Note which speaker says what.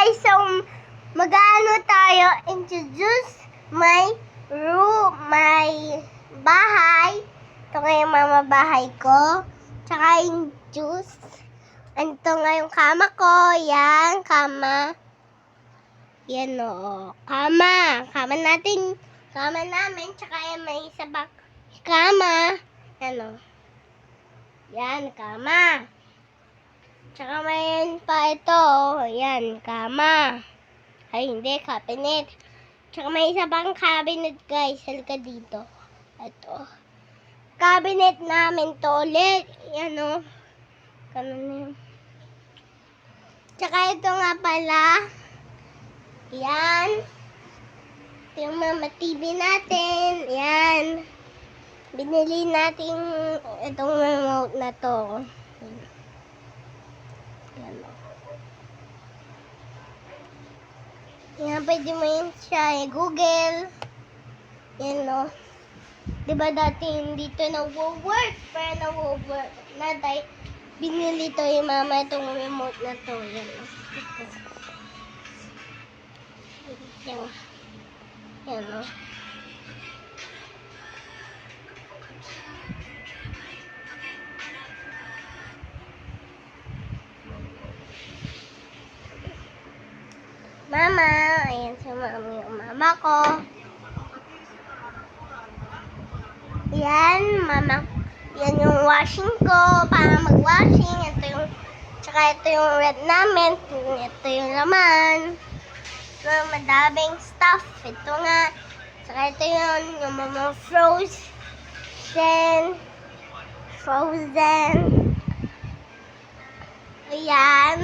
Speaker 1: guys, so mag-ano tayo, introduce my room, my bahay. Ito nga yung mama bahay ko. Tsaka yung juice. Ito nga yung kama ko. Yan, kama. Yan o. Kama. Kama natin. Kama namin. Tsaka yung may isa bang kama. Yan o. Yan, kama. Tsaka mayroon pa ito. Yan, kama. Ay, hindi, cabinet. Tsaka may isa pang cabinet, guys. Halika dito. Ito. Cabinet namin to ulit. Yan, o. Ganun yun. Tsaka ito nga pala. Yan. Ito yung mama TV natin. Yan. Binili natin itong remote na to. Yan o. Yan, pwede mo yun siya Google. Yan o. Diba dati hindi ito na-work? Pero na-work na dahil binili to yung mama itong remote na to. Yan o. Yan o. Yan o. Mama, ayan si mami yung mama ko. Yan, mama. Yan yung washing ko para mag-washing. Ito yung, tsaka ito yung red namin. Ito yung laman. So, madaming stuff. Ito nga. Tsaka ito yung mga frozen. Ayan.